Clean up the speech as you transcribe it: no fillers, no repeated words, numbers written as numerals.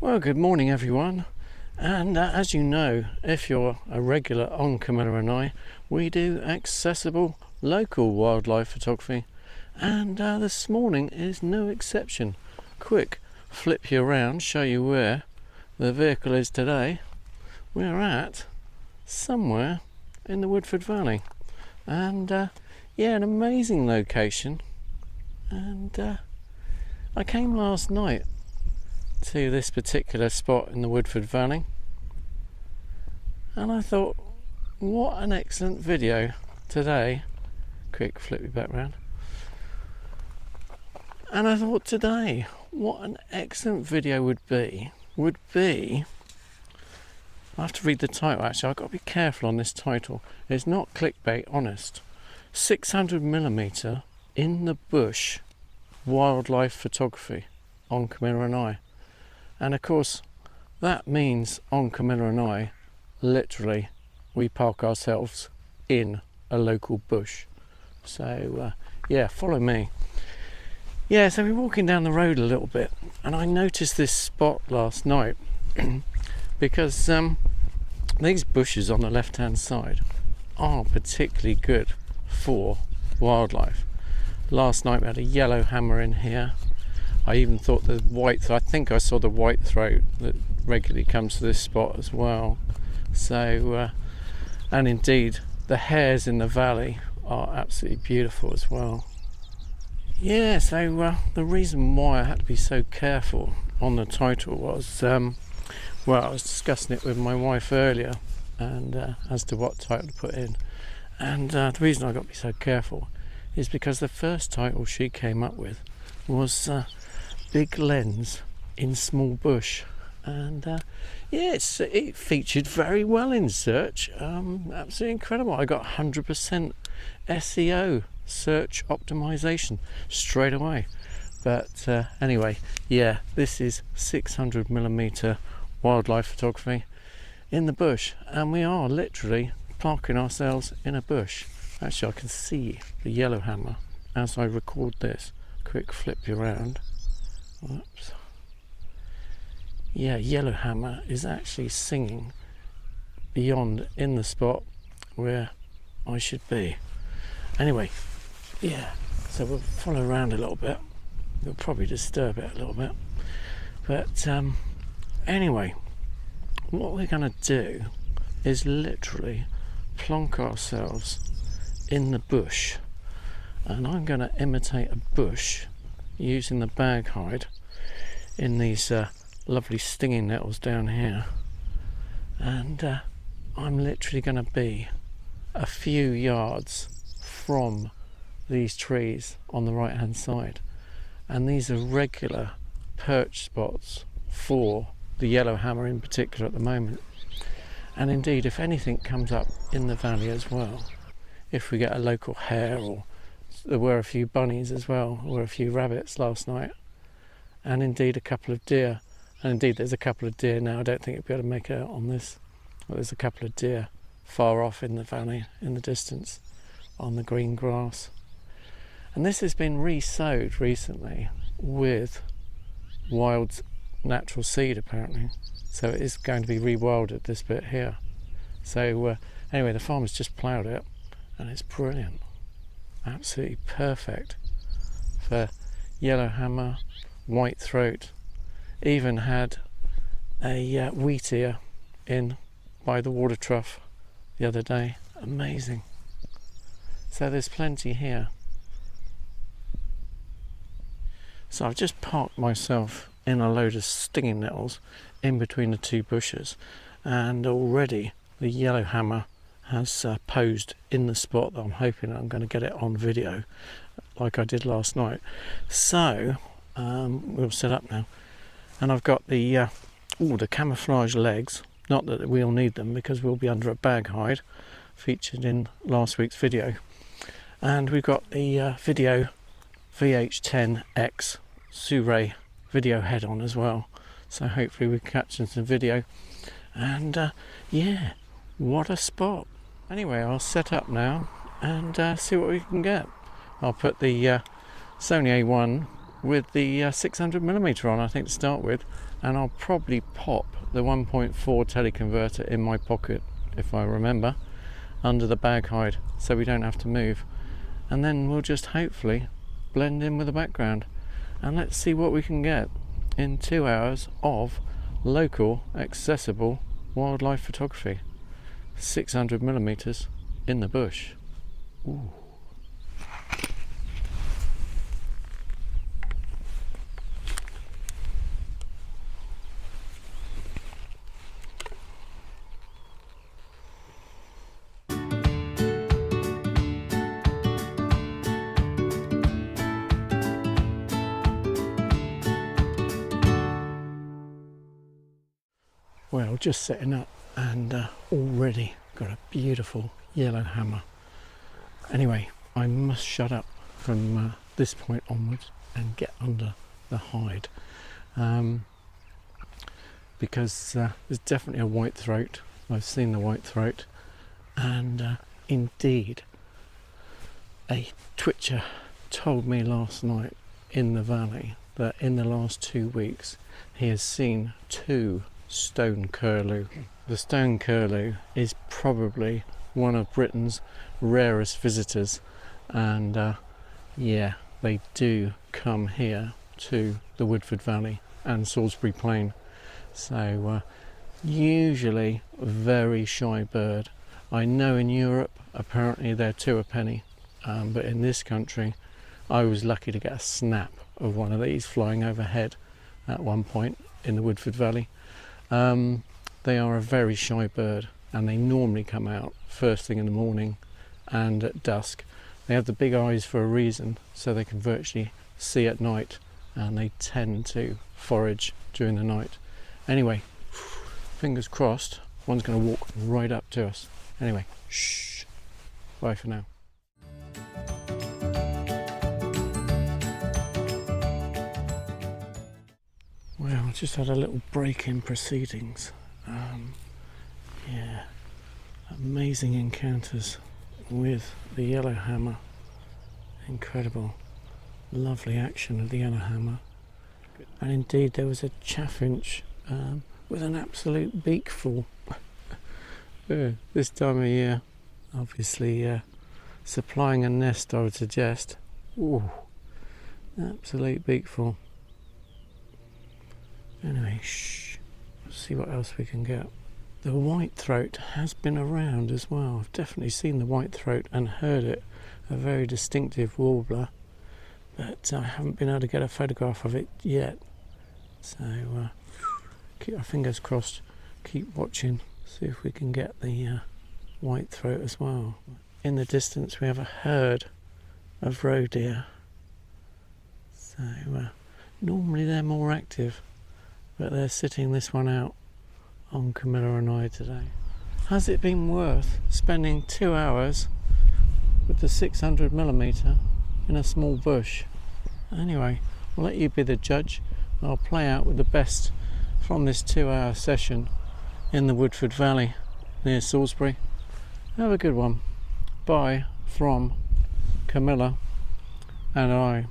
Well, good morning everyone, and as you know, if you're a regular on Camilla and I, we do accessible local wildlife photography, and this morning is no exception. Quick flip you around, show you where the vehicle is today. We're at somewhere in the Woodford Valley, and yeah, an amazing location. And I came last night to this particular spot in the Woodford Valley, and I thought, what an excellent video today. Quick flip you back round. And I thought today, what an excellent video would be, I have to read the title actually, I've got to be careful on this title. It's not clickbait, honest. 600mm in the bush wildlife photography on Camilla and I. And of course, that means on Camilla and I, literally, we park ourselves in a local bush. So yeah, follow me. Yeah, so we're walking down the road a little bit, and I noticed this spot last night because these bushes on the left-hand side are particularly good for wildlife. Last night we had a yellow hammer in here. I even thought the I think I saw the whitethroat that regularly comes to this spot as well. So, and indeed, the hares in the valley are absolutely beautiful as well. Yeah, so the reason why I had to be so careful on the title was, well, I was discussing it with my wife earlier, and as to what title to put in. And the reason I got to be so careful is because the first title she came up with was big lens in small bush, and yeah, it featured very well in search. Absolutely incredible. I got 100% SEO search optimization straight away. But anyway, yeah, this is 600mm wildlife photography in the bush, and we are literally parking ourselves in a bush. Actually, I can see the yellow hammer as I record this. Quick flip you around. Whoops. Yeah, yellow hammer is actually singing beyond in the spot where I should be. Anyway, yeah, so we'll follow around a little bit. We'll probably disturb it a little bit. But anyway, what we're going to do is literally plonk ourselves in the bush, and I'm going to imitate a bush using the bag hide in these lovely stinging nettles down here, and I'm literally going to be a few yards from these trees on the right hand side, and these are regular perch spots for the yellow hammer in particular at the moment. And indeed, if anything comes up in the valley as well, if we get a local hare, or there were a few bunnies as well, or a few rabbits last night, and indeed a couple of deer, and indeed there's a couple of deer now. I don't think you'll be able to make it out on this, but there's a couple of deer far off in the valley in the distance on the green grass. And this has been re-sowed recently with wild natural seed apparently, so it is going to be rewilded, this bit here. So anyway, the farmer's just ploughed it, and it's brilliant, absolutely perfect for yellow hammer, whitethroat. Even had a wheat ear in by the water trough the other day. Amazing. So there's plenty here. So I've just parked myself in a load of stinging nettles in between the two bushes, and already the yellow hammer has posed in the spot that I'm hoping I'm going to get it on video like I did last night. So we'll set up now, and I've got the camouflage legs. Not that we'll need them because we'll be under a bag hide, featured in last week's video. And we've got the video VH10X Sirui video head on as well, so hopefully we're catching some video. And yeah, what a spot. Anyway, I'll set up now and see what we can get. I'll put the Sony A1 with the 600mm on, I think, to start with, and I'll probably pop the 1.4 teleconverter in my pocket, if I remember, under the bag hide, so we don't have to move, and then we'll just hopefully blend in with the background, and let's see what we can get in 2 hours of local accessible wildlife photography. 600mm in the bush. Ooh. Well, just setting up, and already got a beautiful yellow hammer. Anyway, I must shut up from this point onwards and get under the hide, because there's definitely a white throat. I've seen the white throat, and indeed a twitcher told me last night in the valley that in the last 2 weeks he has seen 2 stone curlew. The stone curlew is probably one of Britain's rarest visitors, and yeah, they do come here to the Woodford Valley and Salisbury Plain. So usually a very shy bird. I know in Europe apparently they're 2 a penny, but in this country I was lucky to get a snap of one of these flying overhead at one point in the Woodford Valley. They are a very shy bird, and they normally come out first thing in the morning and at dusk. They have the big eyes for a reason, so they can virtually see at night, and they tend to forage during the night. Anyway, fingers crossed, one's going to walk right up to us. Anyway, shh, bye for now. Well, I just had a little break in proceedings. Yeah, amazing encounters with the yellow hammer. Incredible, lovely action of the yellow hammer. And indeed there was a chaffinch with an absolute beakful. This time of year, obviously supplying a nest, I would suggest. Ooh, absolute beakful. Anyway, shh, let's see what else we can get. The white throat has been around as well. I've definitely seen the white throat and heard it, a very distinctive warbler, but I haven't been able to get a photograph of it yet. So keep our fingers crossed, keep watching, see if we can get the white throat as well. In the distance we have a herd of roe deer, so normally they're more active, but they're sitting this one out on Camilla and I today. Has it been worth spending 2 hours with the 600mm in a small bush? Anyway, I'll let you be the judge. I'll play out with the best from this 2-hour session in the Woodford Valley near Salisbury. Have a good one. Bye from Camilla and I.